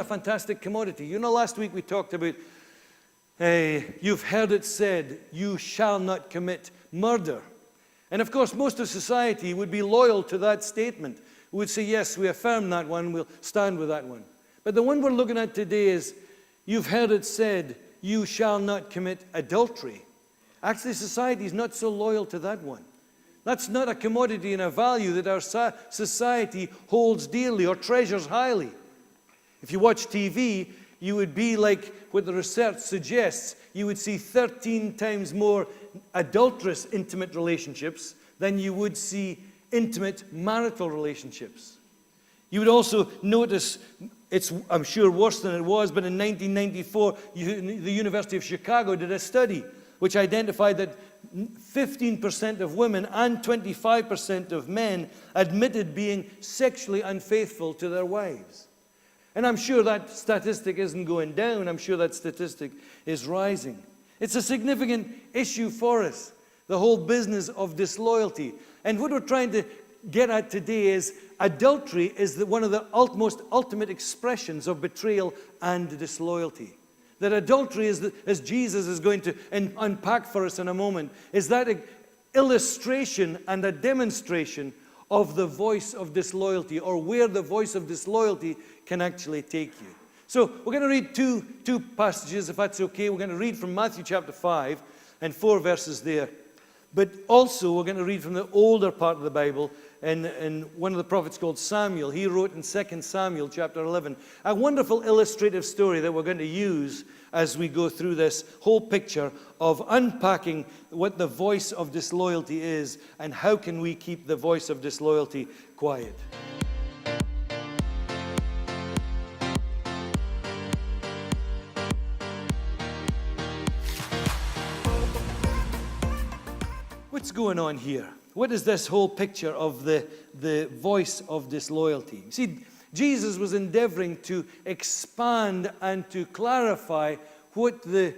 fantastic commodity. You know, last week we talked about, you've heard it said, you shall not commit murder. And of course, most of society would be loyal to that statement. We would say, yes, we affirm that one, we'll stand with that one. But the one we're looking at today is, you've heard it said, you shall not commit adultery. Actually, society is not so loyal to that one. That's not a commodity and a value that our society holds dearly or treasures highly. If you watch TV, you would be like what the research suggests. You would see 13 times more adulterous intimate relationships than you would see intimate marital relationships. You would also notice, it's, I'm sure, worse than it was, but in 1994, the University of Chicago did a study which identified that 15% of women and 25% of men admitted being sexually unfaithful to their wives. And I'm sure that statistic isn't going down. I'm sure that statistic is rising. It's a significant issue for us, the whole business of disloyalty. And what we're trying to get at today is adultery is one of the most ultimate expressions of betrayal and disloyalty. That adultery is, as Jesus is going to unpack for us in a moment, is that illustration and a demonstration of the voice of disloyalty, or where the voice of disloyalty can actually take you. So we're going to read two passages, if that's okay. We're going to read from Matthew chapter 5 and 4 verses there. But also we're going to read from the older part of the Bible, and one of the prophets called Samuel. He wrote in 2 Samuel chapter 11 a wonderful illustrative story that we're going to use as we go through this whole picture of unpacking what the voice of disloyalty is and how can we keep the voice of disloyalty quiet. What's going on here? What is this whole picture of the voice of disloyalty? See, Jesus was endeavoring to expand and to clarify what the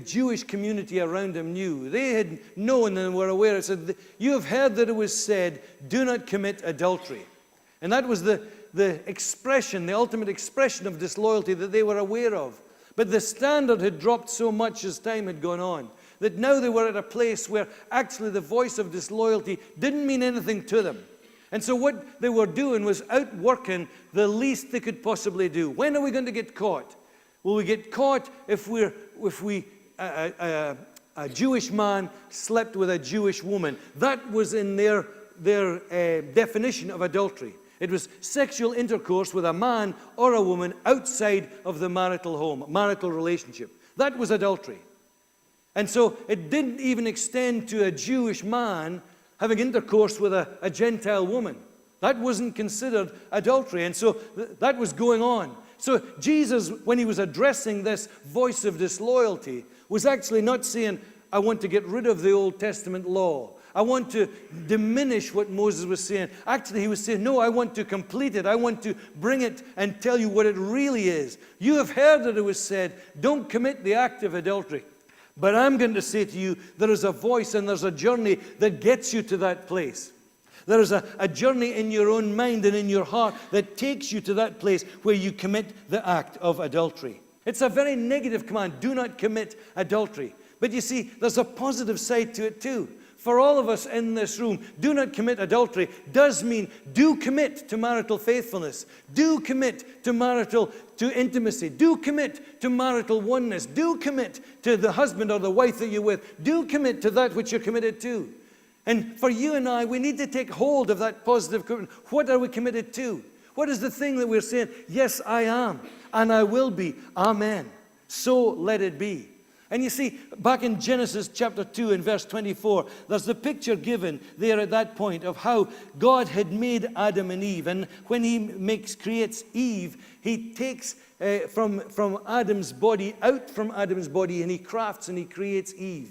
Jewish community around him knew. They had known and were aware. It said, you have heard that it was said, do not commit adultery. And that was the expression, the ultimate expression of disloyalty that they were aware of. But the standard had dropped so much as time had gone on, that now they were at a place where actually the voice of disloyalty didn't mean anything to them. And so what they were doing was outworking the least they could possibly do. When are we going to get caught? Will we get caught if a Jewish man slept with a Jewish woman? That was in their definition of adultery. It was sexual intercourse with a man or a woman outside of the marital home, marital relationship. That was adultery. And so it didn't even extend to a Jewish man having intercourse with a Gentile woman. That wasn't considered adultery. And so that was going on. So Jesus, when he was addressing this voice of disloyalty, was actually not saying, I want to get rid of the Old Testament law. I want to diminish what Moses was saying. Actually, he was saying, no, I want to complete it. I want to bring it and tell you what it really is. You have heard that it was said, don't commit the act of adultery. But I'm going to say to you, there is a voice and there's a journey that gets you to that place. There is a journey in your own mind and in your heart that takes you to that place where you commit the act of adultery. It's a very negative command. Do not commit adultery. But you see, there's a positive side to it too. For all of us in this room, do not commit adultery does mean do commit to marital faithfulness. Do commit to intimacy. Do commit to marital oneness. Do commit to the husband or the wife that you're with. Do commit to that which you're committed to. And for you and I, we need to take hold of that positive commitment. What are we committed to? What is the thing that we're saying? Yes, I am, and I will be. Amen. So let it be. And you see, back in Genesis chapter 2 and verse 24, there's the picture given there at that point of how God had made Adam and Eve. And when he creates Eve, he takes from Adam's body, out from Adam's body, and he crafts and he creates Eve.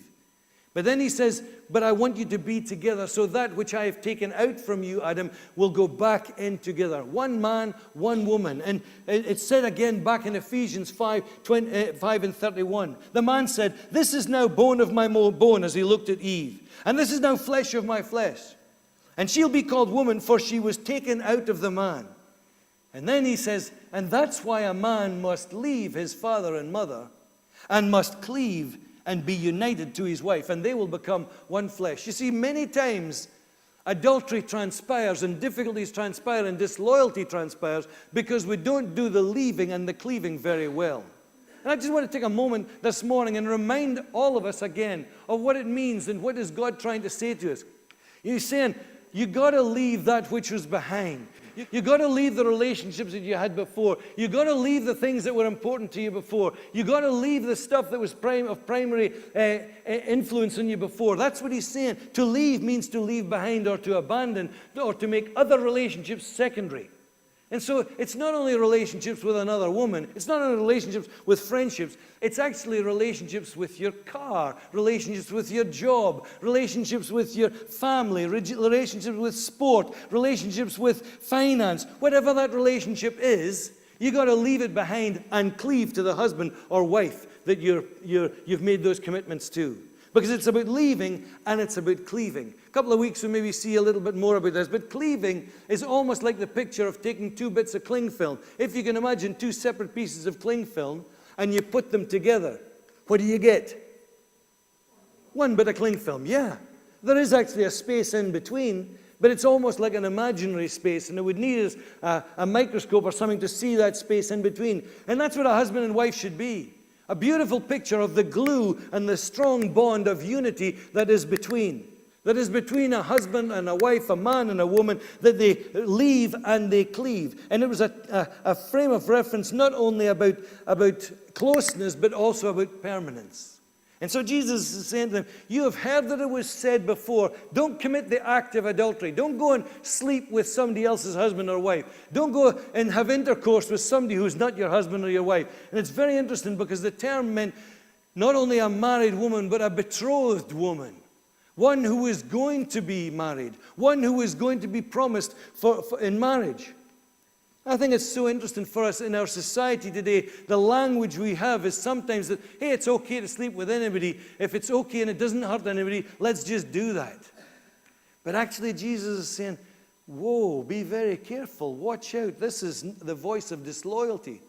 But then he says, but I want you to be together, so that which I have taken out from you, Adam, will go back in together. One man, one woman. And it's said again back in Ephesians 5 and 31. The man said, this is now bone of my bone, as he looked at Eve. And this is now flesh of my flesh. And she'll be called woman, for she was taken out of the man. And then he says, and that's why a man must leave his father and mother and must cleave and be united to his wife, and they will become one flesh. You see, many times adultery transpires and difficulties transpire and disloyalty transpires because we don't do the leaving and the cleaving very well. And I just want to take a moment this morning and remind all of us again of what it means and what is God trying to say to us. He's saying, you got to leave that which was behind. You got to leave the relationships that you had before. You got to leave the things that were important to you before. You got to leave the stuff that was of primary influence on you before. That's what he's saying. To leave means to leave behind or to abandon or to make other relationships secondary. And so it's not only relationships with another woman, it's not only relationships with friendships, it's actually relationships with your car, relationships with your job, relationships with your family, relationships with sport, relationships with finance. Whatever that relationship is, you got to leave it behind and cleave to the husband or wife that you've made those commitments to. Because it's about leaving and it's about cleaving. A couple of weeks we'll maybe see a little bit more about this. But cleaving is almost like the picture of taking two bits of cling film. If you can imagine two separate pieces of cling film and you put them together, what do you get? One bit of cling film, yeah. There is actually a space in between, but it's almost like an imaginary space, and it would need a microscope or something to see that space in between. And that's what a husband and wife should be. A beautiful picture of the glue and the strong bond of unity that is between. That is between a husband and a wife, a man and a woman, that they leave and they cleave. And it was a frame of reference not only about closeness, but also about permanence. And so Jesus is saying to them, you have heard that it was said before, don't commit the act of adultery. Don't go and sleep with somebody else's husband or wife. Don't go and have intercourse with somebody who's not your husband or your wife. And it's very interesting because the term meant not only a married woman, but a betrothed woman. One who is going to be married. One who is going to be promised in marriage. I think it's so interesting for us in our society today. The language we have is sometimes that, hey, it's okay to sleep with anybody. If it's okay and it doesn't hurt anybody, let's just do that. But actually Jesus is saying, whoa, be very careful. Watch out. This is the voice of disloyalty.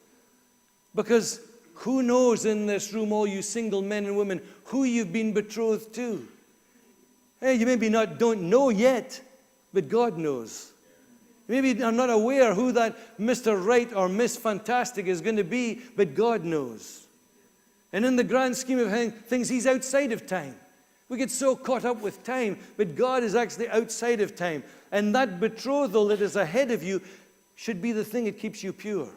Because who knows in this room, all you single men and women, who you've been betrothed to? Hey, you maybe don't know yet, but God knows. Maybe I'm not aware who that Mr. Right or Miss Fantastic is going to be, but God knows. And in the grand scheme of things, He's outside of time. We get so caught up with time, but God is actually outside of time. And that betrothal that is ahead of you should be the thing that keeps you pure.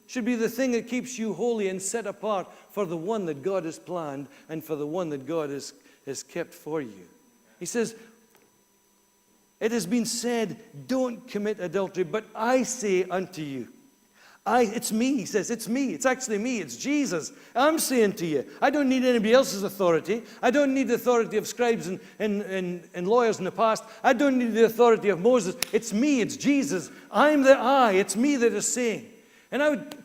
Should be the thing that keeps you holy and set apart for the one that God has planned and for the one that God has kept for you. He says, it has been said, don't commit adultery, but I say unto you. It's me, he says, it's me. It's actually me, it's Jesus. I'm saying to you, I don't need anybody else's authority. I don't need the authority of scribes and lawyers in the past. I don't need the authority of Moses. It's me, it's Jesus. I'm the I, it's me that is saying. And I would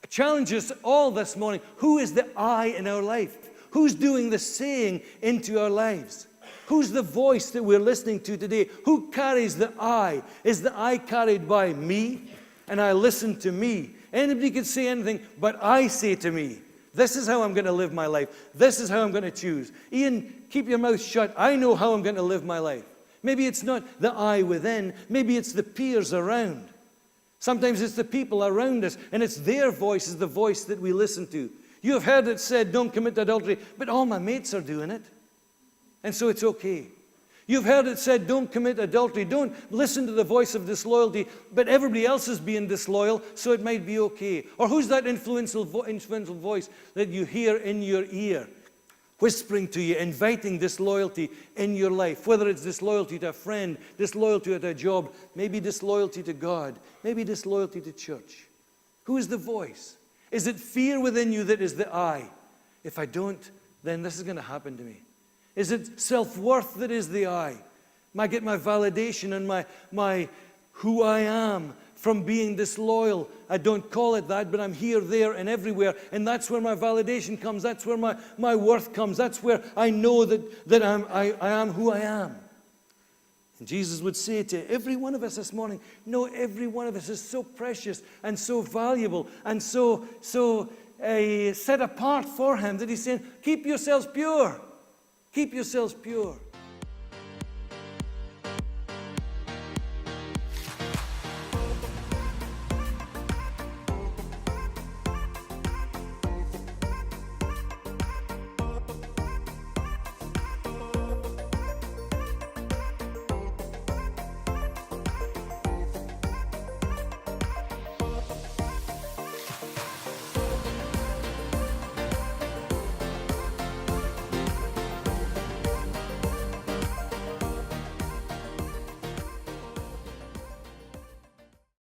challenge us all this morning, who is the I in our life? Who's doing the saying into our lives? Who's the voice that we're listening to today? Who carries the I? Is the I carried by me? And I listen to me. Anybody can say anything, but I say to me, this is how I'm going to live my life. This is how I'm going to choose. Ian, keep your mouth shut. I know how I'm going to live my life. Maybe it's not the I within. Maybe it's the peers around. Sometimes it's the people around us, and it's their voice is the voice that we listen to. You have heard it said, don't commit adultery, but all my mates are doing it. And so it's okay. You've heard it said, don't commit adultery. Don't listen to the voice of disloyalty, but everybody else is being disloyal, so it might be okay. Or who's that influential voice that you hear in your ear, whispering to you, inviting disloyalty in your life? Whether it's disloyalty to a friend, disloyalty to a job, maybe disloyalty to God, maybe disloyalty to church. Who is the voice? Is it fear within you that is the I? If I don't, then this is going to happen to me. Is it self-worth that is the I? I get my validation and my who I am from being disloyal. I don't call it that, but I'm here, there, and everywhere. And that's where my validation comes. That's where my worth comes. That's where I know that I am who I am. Jesus would say to every one of us this morning, no, every one of us is so precious and so valuable and so set apart for him that he's saying, keep yourselves pure. Keep yourselves pure.